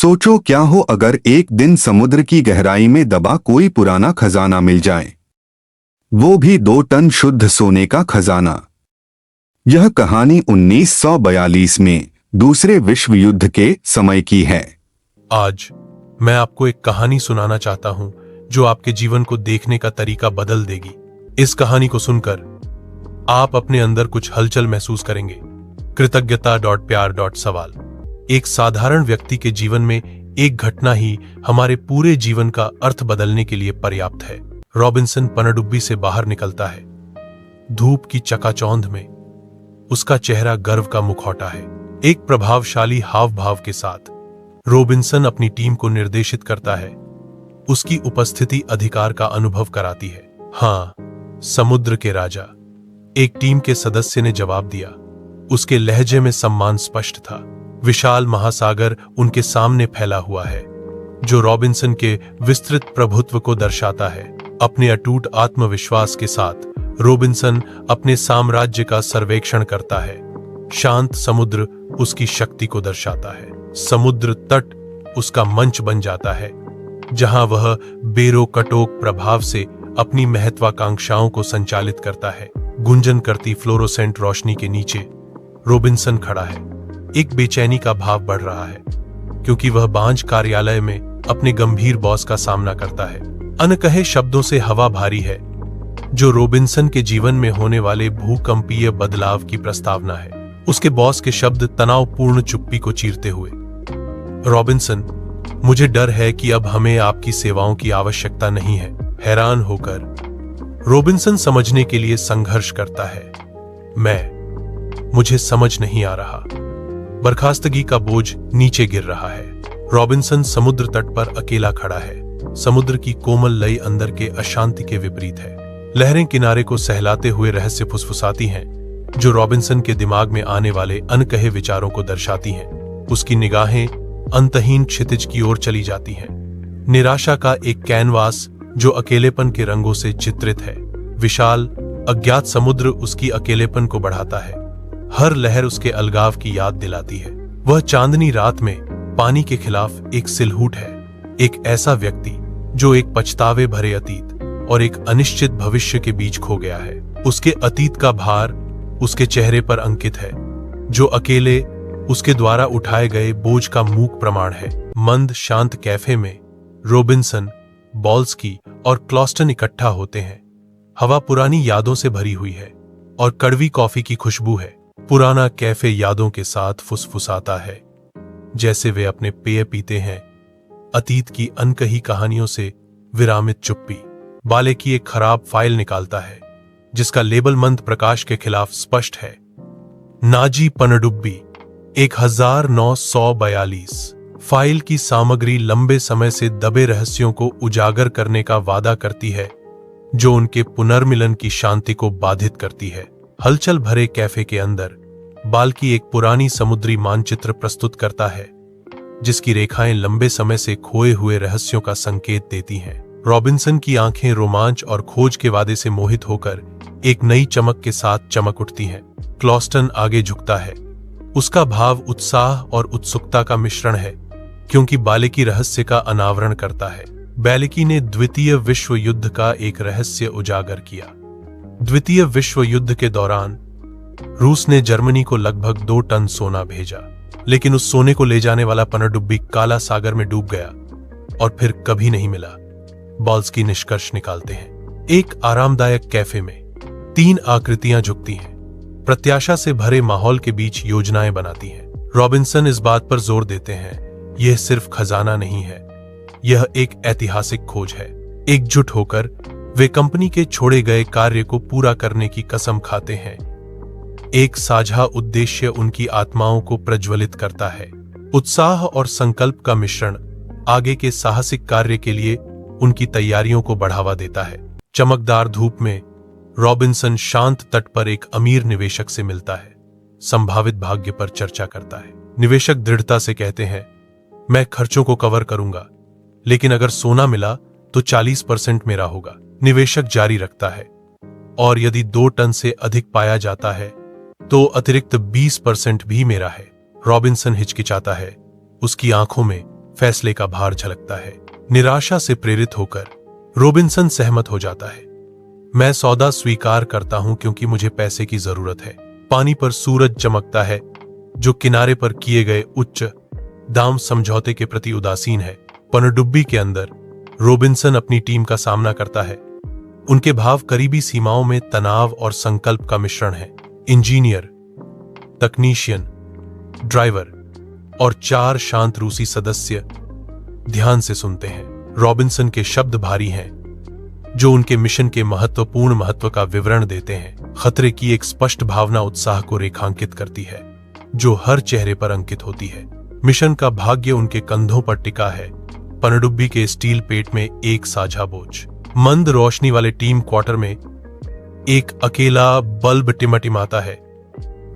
सोचो क्या हो अगर एक दिन समुद्र की गहराई में दबा कोई पुराना खजाना मिल जाए, वो भी 2 टन शुद्ध सोने का खजाना। यह कहानी 1942 में दूसरे विश्व युद्ध के समय की है। आज मैं आपको एक कहानी सुनाना चाहता हूं जो आपके जीवन को देखने का तरीका बदल देगी। इस कहानी को सुनकर आप अपने अंदर कुछ हलचल महसूस करेंगे। कृतज्ञता.प्यार.सवाल। एक साधारण व्यक्ति के जीवन में एक घटना ही हमारे पूरे जीवन का अर्थ बदलने के लिए पर्याप्त है। रॉबिन्सन पनडुब्बी से बाहर निकलता है। धूप की चकाचौंध में उसका चेहरा गर्व का मुखौटा है। एक प्रभावशाली हाव भाव के साथ रॉबिन्सन अपनी टीम को निर्देशित करता है। उसकी उपस्थिति अधिकार का अनुभव कराती है। हाँ, समुद्र के राजा, एक टीम के सदस्य ने जवाब दिया। उसके लहजे में सम्मान स्पष्ट था। विशाल महासागर उनके सामने फैला हुआ है, जो रॉबिन्सन के विस्तृत प्रभुत्व को दर्शाता है। अपने अटूट आत्मविश्वास के साथ रॉबिन्सन अपने साम्राज्य का सर्वेक्षण करता है। शांत समुद्र उसकी शक्ति को दर्शाता है। समुद्र तट उसका मंच बन जाता है, जहां वह बेरोकटोक प्रभाव से अपनी महत्वाकांक्षाओं को संचालित करता है। गुंजन करती फ्लोरोसेंट रोशनी के नीचे रॉबिन्सन खड़ा है। एक बेचैनी का भाव बढ़ रहा है, क्योंकि वह बांझ कार्यालय में अपने गंभीर बॉस का सामना करता है। अनकहे शब्दों से हवा भारी है, जो रॉबिन्सन के जीवन में होने वाले भूकंपीय बदलाव की प्रस्तावना है। उसके बॉस के शब्द तनावपूर्ण चुप्पी को चीरते हुए, रॉबिन्सन, मुझे डर है कि अब हमें आपकी सेवाओं की आवश्यकता नहीं है। हैरान होकर रॉबिन्सन समझने के लिए संघर्ष करता है। मुझे समझ नहीं आ रहा। बर्खास्तगी का बोझ नीचे गिर रहा है। रॉबिन्सन समुद्र तट पर अकेला खड़ा है। समुद्र की कोमल लय अंदर के अशांति के विपरीत है। लहरें किनारे को सहलाते हुए रहस्य फुसफुसाती हैं, जो रॉबिन्सन के दिमाग में आने वाले अनकहे विचारों को दर्शाती हैं। उसकी निगाहें अंतहीन क्षितिज की ओर चली जाती हैं। निराशा का एक कैनवास जो अकेलेपन के रंगों से चित्रित है। विशाल अज्ञात समुद्र उसकी अकेलेपन को बढ़ाता है। हर लहर उसके अलगाव की याद दिलाती है। वह चांदनी रात में पानी के खिलाफ एक सिलहूट है। एक ऐसा व्यक्ति जो एक पछतावे भरे अतीत और एक अनिश्चित भविष्य के बीच खो गया है। उसके अतीत का भार उसके चेहरे पर अंकित है, जो अकेले उसके द्वारा उठाए गए बोझ का मूक प्रमाण है। मंद शांत कैफे में रॉबिन्सन, बॉल्स्की और क्लॉस्टन इकट्ठा होते हैं। हवा पुरानी यादों से भरी हुई है और कड़वी कॉफी की खुशबू है। पुराना कैफे यादों के साथ फुसफुसाता है, जैसे वे अपने पेय पीते हैं। अतीत की अनकही कहानियों से विरामित चुप्पी। बाले की एक खराब फाइल निकालता है, जिसका लेबल मंद प्रकाश के खिलाफ स्पष्ट है। नाजी पनडुब्बी 1942। फाइल की सामग्री लंबे समय से दबे रहस्यों को उजागर करने का वादा करती है, जो उनके पुनर्मिलन की शांति को बाधित करती है। हलचल भरे कैफे के अंदर बाल्की एक पुरानी समुद्री मानचित्र प्रस्तुत करता है, जिसकी रेखाएं लंबे समय से खोए हुए रहस्यों का संकेत देती हैं। रॉबिन्सन की आंखें रोमांच और खोज के वादे से मोहित होकर एक नई चमक के साथ चमक उठती हैं। क्लॉस्टन आगे झुकता है। उसका भाव उत्साह और उत्सुकता का मिश्रण है, क्योंकि बाल्की रहस्य का अनावरण करता है। बाल्की ने द्वितीय विश्व युद्ध का एक रहस्य उजागर किया। द्वितीय विश्व युद्ध के दौरान रूस ने जर्मनी को लगभग 2 टन सोना भेजा, लेकिन उस सोने को ले जाने वाला पनडुब्बी काला सागर में डूब गया और फिर कभी नहीं मिला। बॉल्स्की निष्कर्ष निकालते हैं। एक आरामदायक कैफे में 3 आकृतियां झुकती हैं, प्रत्याशा से भरे माहौल के बीच योजनाएं बनाती हैं। रॉबिन्सन इस बात पर जोर देते हैं, यह सिर्फ खजाना नहीं है, यह एक ऐतिहासिक खोज है। एकजुट होकर वे कंपनी के छोड़े गए कार्य को पूरा करने की कसम खाते हैं। एक साझा उद्देश्य उनकी आत्माओं को प्रज्वलित करता है। उत्साह और संकल्प का मिश्रण आगे के साहसिक कार्य के लिए उनकी तैयारियों को बढ़ावा देता है। चमकदार धूप में रॉबिन्सन शांत तट पर एक अमीर निवेशक से मिलता है। संभावित भाग्य पर चर्चा करता है। निवेशक दृढ़ता से कहते हैं, मैं खर्चों को कवर करूंगा, लेकिन अगर सोना मिला तो 40% मेरा होगा। निवेशक जारी रखता है, और यदि 2 टन से अधिक पाया जाता है तो अतिरिक्त 20% भी मेरा है। रॉबिन्सन हिचकिचाता है। उसकी आंखों में फैसले का भार झलकता है। निराशा से प्रेरित होकर रॉबिन्सन सहमत हो जाता है। मैं सौदा स्वीकार करता हूं क्योंकि मुझे पैसे की जरूरत है। पानी पर सूरज चमकता है जो किनारे पर किए गए उच्च दाम समझौते के प्रति उदासीन है। पनडुब्बी के अंदर रॉबिन्सन अपनी टीम का सामना करता है। उनके भाव करीबी सीमाओं में तनाव और संकल्प का मिश्रण है। इंजीनियर, तकनीशियन, ड्राइवर और 4 शांत रूसी सदस्य ध्यान से सुनते हैं। रॉबिन्सन के शब्द भारी हैं जो उनके मिशन के महत्वपूर्ण महत्व का विवरण देते हैं। खतरे की एक स्पष्ट भावना उत्साह को रेखांकित करती है जो हर चेहरे पर अंकित होती है। मिशन का भाग्य उनके कंधों पर टिका है। पनडुब्बी के स्टील पेट में एक साझा बोझ। मंद रोशनी वाले टीम क्वार्टर में एक अकेला बल्ब टिमटिमाता है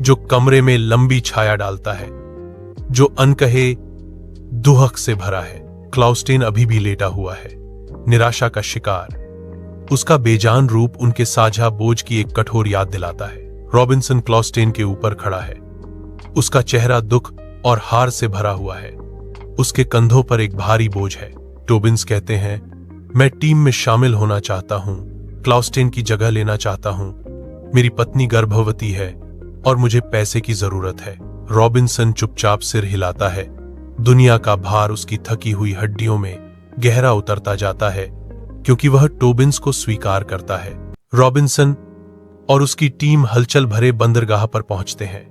जो कमरे में लंबी छाया डालता है, जो अनकहे दुहक से भरा है। क्लाउस्टेन अभी भी लेटा हुआ है, निराशा का शिकार। उसका बेजान रूप उनके साझा बोझ की एक कठोर याद दिलाता है। रॉबिन्सन क्लाउस्टेन के ऊपर खड़ा है। उसका चेहरा दुख और हार से भरा हुआ है। उसके कंधों पर एक भारी बोझ है। टोबिन्स कहते हैं, मैं टीम में शामिल होना चाहता हूं, क्लाउस्टेन की जगह लेना चाहता हूं। मेरी पत्नी गर्भवती है और मुझे पैसे की जरूरत है। रॉबिन्सन चुपचाप सिर हिलाता है। दुनिया का भार उसकी थकी हुई हड्डियों में गहरा उतरता जाता है क्योंकि वह टोबिन्स को स्वीकार करता है। रॉबिन्सन और उसकी टीम हलचल भरे बंदरगाह पर पहुंचते हैं।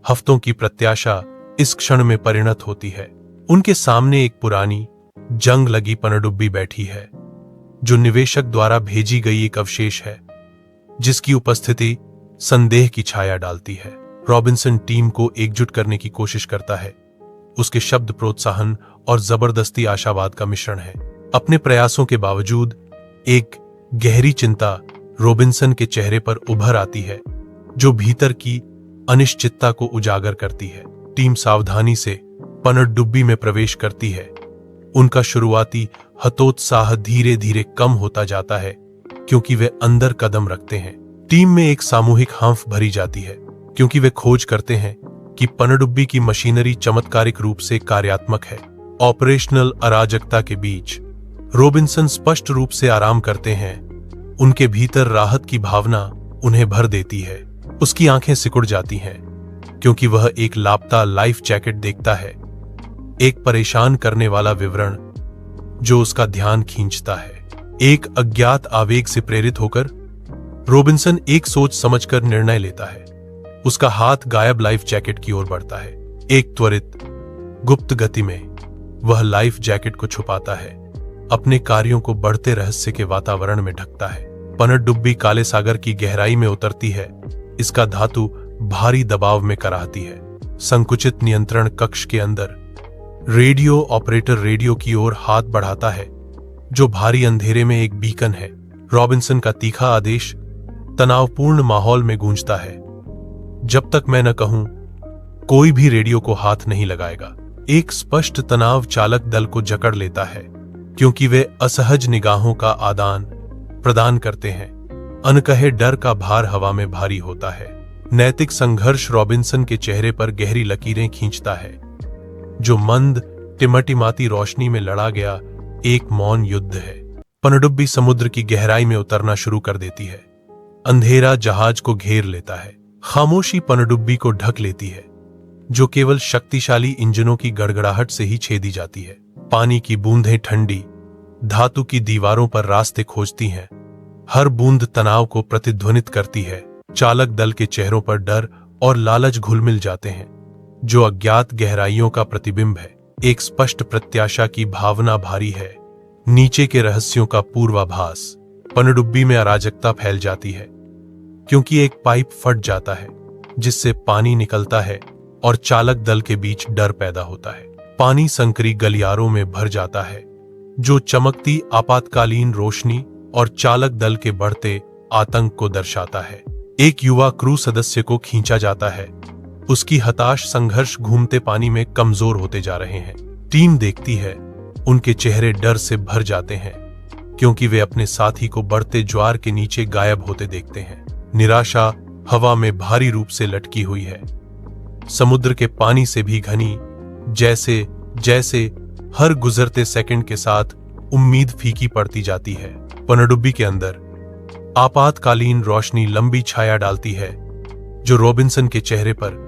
हफ्तों की प्रत्याशा इस क्षण में परिणत होती है। उनके सामने एक पुरानी जंग लगी पनडुब्बी बैठी है जो निवेशक द्वारा भेजी गई एक अवशेष है जिसकी उपस्थिति संदेह की छाया डालती है। रॉबिन्सन टीम को एकजुट करने की कोशिश करता है। उसके शब्द प्रोत्साहन और जबरदस्ती आशावाद का मिश्रण है। अपने प्रयासों के बावजूद एक गहरी चिंता रॉबिन्सन के चेहरे पर उभर आती है जो भीतर की अनिश्चितता को उजागर करती है। टीम सावधानी से पनडुब्बी में प्रवेश करती है। उनका शुरुआती हतोत्साह धीरे धीरे कम होता जाता है क्योंकि वे अंदर कदम रखते हैं। टीम में एक सामूहिक हंफ भरी जाती है क्योंकि वे खोज करते हैं कि पनडुब्बी की मशीनरी चमत्कारिक रूप से कार्यात्मक है। ऑपरेशनल अराजकता के बीच रॉबिन्सन स्पष्ट रूप से आराम करते हैं। उनके भीतर राहत की भावना उन्हें भर देती है। उसकी आंखें सिकुड़ जाती हैं क्योंकि वह एक लापता लाइफ जैकेट देखता है, एक परेशान करने वाला विवरण जो उसका ध्यान खींचता है। एक अज्ञात आवेग से प्रेरित होकर रॉबिन्सन एक सोच समझकर निर्णय लेता है। उसका हाथ गायब लाइफ जैकेट की ओर बढ़ता है। एक त्वरित गुप्त गति में वह लाइफ जैकेट को छुपाता है, अपने कार्यों को बढ़ते रहस्य के वातावरण में ढकता है। पनडुब्बी काले सागर की गहराई में उतरती है। इसका धातु भारी दबाव में कराहती है। संकुचित नियंत्रण कक्ष के अंदर रेडियो ऑपरेटर रेडियो की ओर हाथ बढ़ाता है जो भारी अंधेरे में एक बीकन है। रॉबिन्सन का तीखा आदेश तनावपूर्ण माहौल में गूंजता है, जब तक मैं न कहूं कोई भी रेडियो को हाथ नहीं लगाएगा। एक स्पष्ट तनाव चालक दल को जकड़ लेता है क्योंकि वे असहज निगाहों का आदान प्रदान करते हैं। अनकहे डर का भार हवा में भारी होता है। नैतिक संघर्ष रॉबिन्सन के चेहरे पर गहरी लकीरें खींचता है जो मंद टिमटिमाती रोशनी में लड़ा गया एक मौन युद्ध है। पनडुब्बी समुद्र की गहराई में उतरना शुरू कर देती है। अंधेरा जहाज को घेर लेता है। खामोशी पनडुब्बी को ढक लेती है जो केवल शक्तिशाली इंजनों की गड़गड़ाहट से ही छेदी जाती है। पानी की बूंदें ठंडी धातु की दीवारों पर रास्ते खोजती हैं। हर बूंद तनाव को प्रतिध्वनित करती है। चालक दल के चेहरों पर डर और लालच घुल-मिल जाते हैं जो अज्ञात गहराइयों का प्रतिबिंब है। एक स्पष्ट प्रत्याशा की भावना भारी है, नीचे के रहस्यों का पूर्वाभास। पनडुब्बी में अराजकता फैल जाती है क्योंकि एक पाइप फट जाता है जिससे पानी निकलता है और चालक दल के बीच डर पैदा होता है। पानी संकरी गलियारों में भर जाता है जो चमकती आपातकालीन रोशनी और चालक दल के बढ़ते आतंक को दर्शाता है। एक युवा क्रू सदस्य को खींचा जाता है। उसकी हताश संघर्ष घूमते पानी में कमजोर होते जा रहे हैं। टीम देखती है, उनके चेहरे डर से भर जाते हैं क्योंकि वे अपने साथी को बढ़ते ज्वार के नीचे गायब होते देखते हैं। निराशा हवा में भारी रूप से लटकी हुई है, समुद्र के पानी से भी घनी, जैसे जैसे हर गुजरते सेकंड के साथ उम्मीद फीकी पड़ती जाती है। पनडुब्बी के अंदर आपातकालीन रोशनी लंबी छाया डालती है, जो रॉबिन्सन के चेहरे पर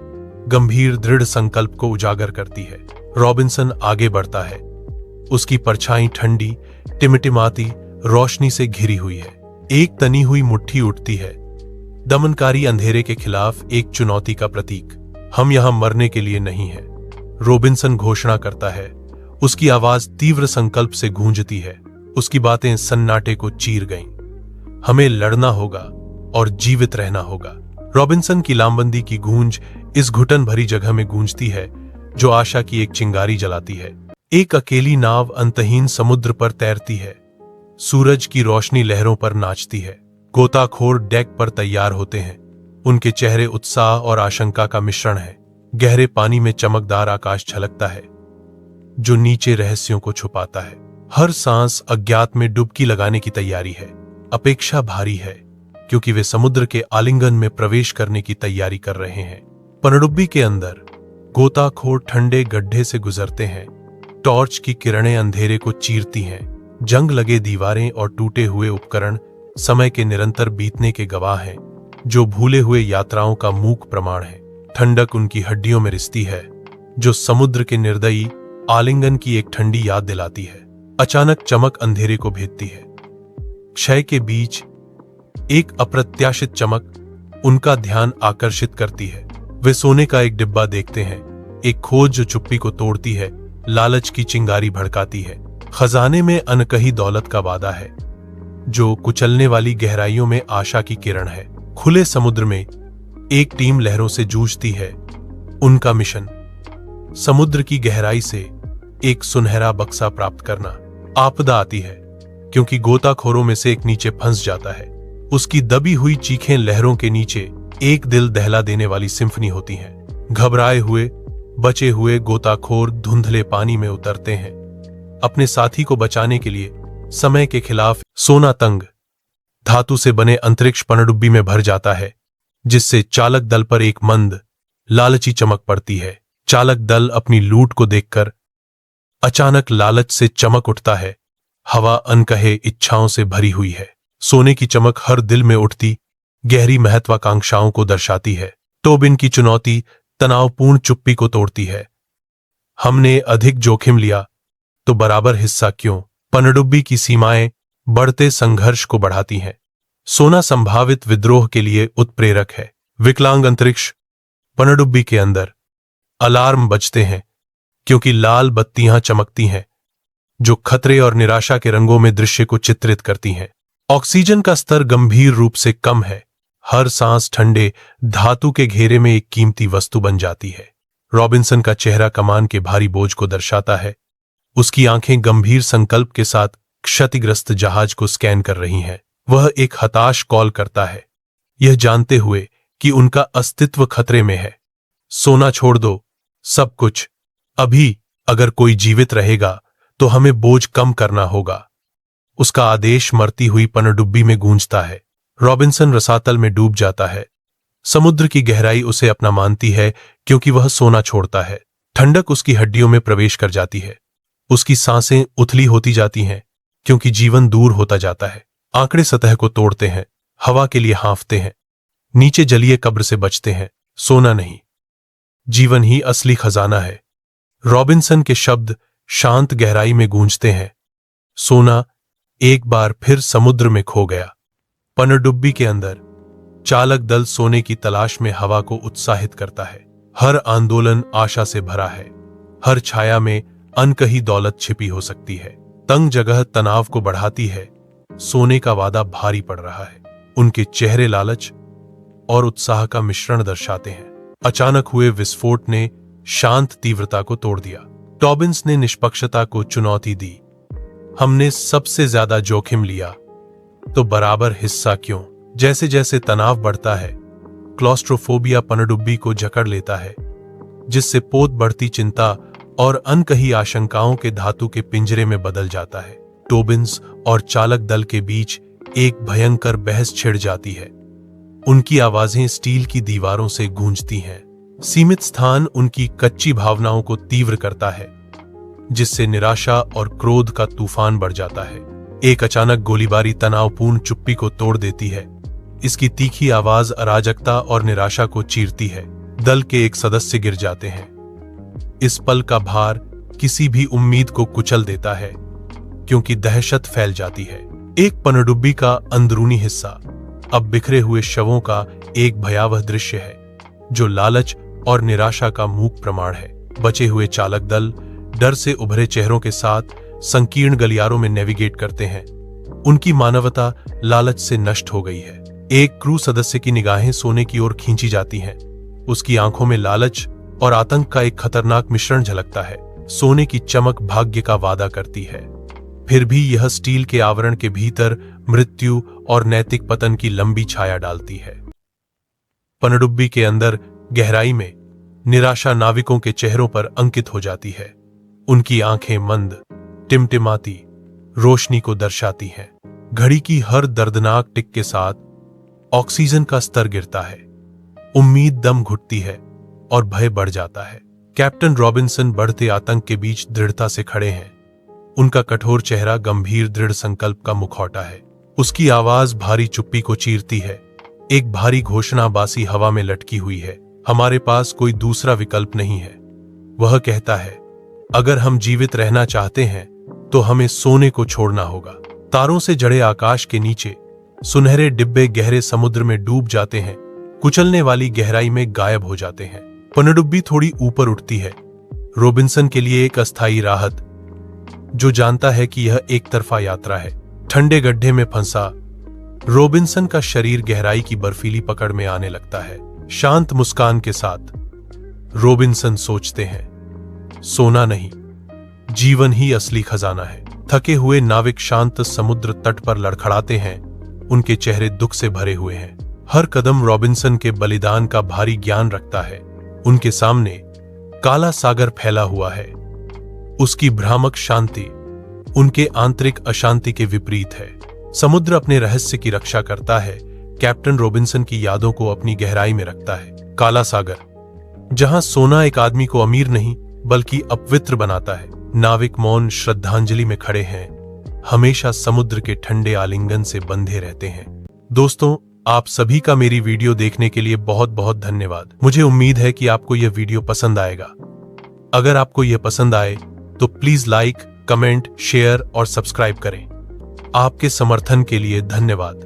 गंभीर दृढ़ संकल्प को उजागर करती है। रॉबिन्सन आगे बढ़ता है। उसकी परछाई ठंडी टिमटिमाती रोशनी से घिरी हुई है। एक तनी हुई मुट्ठी उठती है, दमनकारी अंधेरे के खिलाफ एक चुनौती का प्रतीक। हम यहां मरने के लिए नहीं हैं, रॉबिन्सन घोषणा करता है। उसकी आवाज तीव्र संकल्प से गूंजती है। उसकी बातें सन्नाटे को चीर गईं। हमें लड़ना होगा और जीवित रहना होगा। रॉबिन्सन की लामबंदी की गूंज इस घुटन भरी जगह में गूंजती है, जो आशा की एक चिंगारी जलाती है। एक अकेली नाव अंतहीन समुद्र पर तैरती है। सूरज की रोशनी लहरों पर नाचती है। गोताखोर डेक पर तैयार होते हैं। उनके चेहरे उत्साह और आशंका का मिश्रण है। गहरे पानी में चमकदार आकाश झलकता है, जो नीचे रहस्यों को छुपाता है। हर सांस अज्ञात में डुबकी लगाने की तैयारी है। अपेक्षा भारी है, क्योंकि वे समुद्र के आलिंगन में प्रवेश करने की तैयारी कर रहे हैं। पनडुब्बी के अंदर गोताखोर ठंडे गड्ढे से गुजरते हैं। टॉर्च की किरणें अंधेरे को चीरती हैं। जंग लगे दीवारें और टूटे हुए उपकरण समय के निरंतर बीतने के गवाह हैं, जो भूले हुए यात्राओं का मूक प्रमाण है। ठंडक उनकी हड्डियों में रिसती है, जो समुद्र के निर्दयी आलिंगन की एक ठंडी याद दिलाती है। अचानक चमक अंधेरे को भेदती है। क्षय के बीच एक अप्रत्याशित चमक उनका ध्यान आकर्षित करती है। वे सोने का एक डिब्बा देखते हैं, एक खोज जो चुप्पी को तोड़ती है, लालच की चिंगारी भड़काती है। खजाने में अनकही दौलत का वादा है, जो कुचलने वाली गहराइयों में आशा की किरण है। खुले समुद्र में एक टीम लहरों से जूझती है। उनका मिशन समुद्र की गहराई से एक सुनहरा बक्सा प्राप्त करना। आपदा आती है, क्योंकि गोताखोरों में से एक नीचे फंस जाता है। उसकी दबी हुई चीखें लहरों के नीचे एक दिल दहला देने वाली सिम्फनी होती हैं। घबराए हुए बचे हुए गोताखोर धुंधले पानी में उतरते हैं। अपने साथी को बचाने के लिए समय के खिलाफ सोना तंग धातु से बने अंतरिक्ष पनडुब्बी में भर जाता है, जिससे चालक दल पर एक मंद लालची चमक पड़ती है। चालक दल अपनी लूट को देखकर अचानक लालच से चमक उठता है। हवा अनकहे इच्छाओं से भरी हुई है। सोने की चमक हर दिल में उठती गहरी महत्वाकांक्षाओं को दर्शाती है। टोबिन की चुनौती तनावपूर्ण चुप्पी को तोड़ती है। हमने अधिक जोखिम लिया तो बराबर हिस्सा क्यों? पनडुब्बी की सीमाएं बढ़ते संघर्ष को बढ़ाती हैं। सोना संभावित विद्रोह के लिए उत्प्रेरक है। विकलांग अंतरिक्ष पनडुब्बी के अंदर अलार्म बजते हैं, क्योंकि लाल बत्तियां चमकती हैं, जो खतरे और निराशा के रंगों में दृश्य को चित्रित करती हैं। ऑक्सीजन का स्तर गंभीर रूप से कम है। हर सांस ठंडे धातु के घेरे में एक कीमती वस्तु बन जाती है। रॉबिन्सन का चेहरा कमान के भारी बोझ को दर्शाता है। उसकी आंखें गंभीर संकल्प के साथ क्षतिग्रस्त जहाज को स्कैन कर रही हैं। वह एक हताश कॉल करता है, यह जानते हुए कि उनका अस्तित्व खतरे में है। सोना छोड़ दो, सब कुछ अभी। अगर कोई जीवित रहेगा तो हमें बोझ कम करना होगा। उसका आदेश मरती हुई पनडुब्बी में गूंजता है। रॉबिन्सन रसातल में डूब जाता है। समुद्र की गहराई उसे अपना मानती है, क्योंकि वह सोना छोड़ता है। ठंडक उसकी हड्डियों में प्रवेश कर जाती है। उसकी सांसें उथली होती जाती हैं, क्योंकि जीवन दूर होता जाता है। आंकड़े सतह को तोड़ते हैं, हवा के लिए हाँफते हैं। नीचे जलीय कब्र से बचते हैं। सोना नहीं, जीवन ही असली खजाना है। रॉबिन्सन के शब्द शांत गहराई में गूंजते हैं। सोना एक बार फिर समुद्र में खो गया। पनडुब्बी के अंदर चालक दल सोने की तलाश में हवा को उत्साहित करता है। हर आंदोलन आशा से भरा है। हर छाया में अनकही दौलत छिपी हो सकती है। तंग जगह तनाव को बढ़ाती है। सोने का वादा भारी पड़ रहा है। उनके चेहरे लालच और उत्साह का मिश्रण दर्शाते हैं। अचानक हुए विस्फोट ने शांत तीव्रता को तोड़ दिया। टॉबिन्स ने निष्पक्षता को चुनौती दी। हमने सबसे ज्यादा जोखिम लिया तो बराबर हिस्सा क्यों? जैसे जैसे तनाव बढ़ता है, क्लॉस्ट्रोफोबिया पनडुब्बी को जकड़ लेता है, जिससे पोत बढ़ती चिंता और अनकही आशंकाओं के धातु के पिंजरे में बदल जाता है। टोबिन्स और चालक दल के बीच एक भयंकर बहस छिड़ जाती है। उनकी आवाजें स्टील की दीवारों से गूंजती हैं। सीमित स्थान उनकी कच्ची भावनाओं को तीव्र करता है। जिससे निराशा और क्रोध का तूफान बढ़ जाता है। एक अचानक गोलीबारी तनावपूर्ण चुप्पी को तोड़ देती है। इसकी तीखी आवाज अराजकता और निराशा को चीरती है। दल के एक सदस्य गिर जाते हैं। इस पल का भार किसी भी उम्मीद को कुचल देता है, क्योंकि दहशत फैल जाती है। एक पनडुब्बी का अंदरूनी हिस्सा अब बिखरे हुए शवों का एक भयावह दृश्य है, जो लालच और निराशा का मूक प्रमाण है। बचे हुए चालक दल डर से उभरे चेहरों के साथ संकीर्ण गलियारों में नेविगेट करते हैं। उनकी मानवता लालच से नष्ट हो गई है। एक क्रू सदस्य की निगाहें सोने की ओर खींची जाती हैं। उसकी आंखों में लालच और आतंक का एक खतरनाक मिश्रण झलकता है। सोने की चमक भाग्य का वादा करती है, फिर भी यह स्टील के आवरण के भीतर मृत्यु और नैतिक पतन की लंबी छाया डालती है। पनडुब्बी के अंदर गहराई में निराशा नाविकों के चेहरों पर अंकित हो जाती है। उनकी आंखें मंद, टिमटिमाती रोशनी को दर्शाती हैं। घड़ी की हर दर्दनाक टिक के साथ ऑक्सीजन का स्तर गिरता है। उम्मीद दम घुटती है और भय बढ़ जाता है। कैप्टन रॉबिन्सन बढ़ते आतंक के बीच दृढ़ता से खड़े हैं। उनका कठोर चेहरा गंभीर दृढ़ संकल्प का मुखौटा है। उसकी आवाज भारी चुप्पी को चीरती है। एक भारी घोषणा बासी हवा में लटकी हुई है। हमारे पास कोई दूसरा विकल्प नहीं है। वह कहता है, अगर हम जीवित रहना चाहते हैं तो हमें सोने को छोड़ना होगा। तारों से जड़े आकाश के नीचे सुनहरे डिब्बे गहरे समुद्र में डूब जाते हैं, कुचलने वाली गहराई में गायब हो जाते हैं। पनडुब्बी थोड़ी ऊपर उठती है। रॉबिन्सन के लिए एक अस्थायी राहत, जो जानता है कि यह एक तरफा यात्रा है। ठंडे गड्ढे में फंसा रॉबिन्सन का शरीर गहराई की बर्फीली पकड़ में आने लगता है। शांत मुस्कान के साथ रॉबिन्सन सोचते हैं, सोना नहीं, जीवन ही असली खजाना है। थके हुए नाविक शांत समुद्र तट पर लड़खड़ाते हैं। उनके चेहरे दुख से भरे हुए हैं। हर कदम रॉबिन्सन के बलिदान का भारी ज्ञान रखता है। उनके सामने काला सागर फैला हुआ है। उसकी भ्रामक शांति उनके आंतरिक अशांति के विपरीत है। समुद्र अपने रहस्य की रक्षा करता है, कैप्टन रॉबिन्सन की यादों को अपनी गहराई में रखता है। काला सागर, जहां सोना एक आदमी को अमीर नहीं बल्कि अपवित्र बनाता है। नाविक मौन श्रद्धांजलि में खड़े हैं, हमेशा समुद्र के ठंडे आलिंगन से बंधे रहते हैं। दोस्तों, आप सभी का मेरी वीडियो देखने के लिए बहुत बहुत धन्यवाद। मुझे उम्मीद है कि आपको यह वीडियो पसंद आएगा। अगर आपको यह पसंद आए तो प्लीज लाइक, कमेंट, शेयर और सब्सक्राइब करें। आपके समर्थन के लिए धन्यवाद।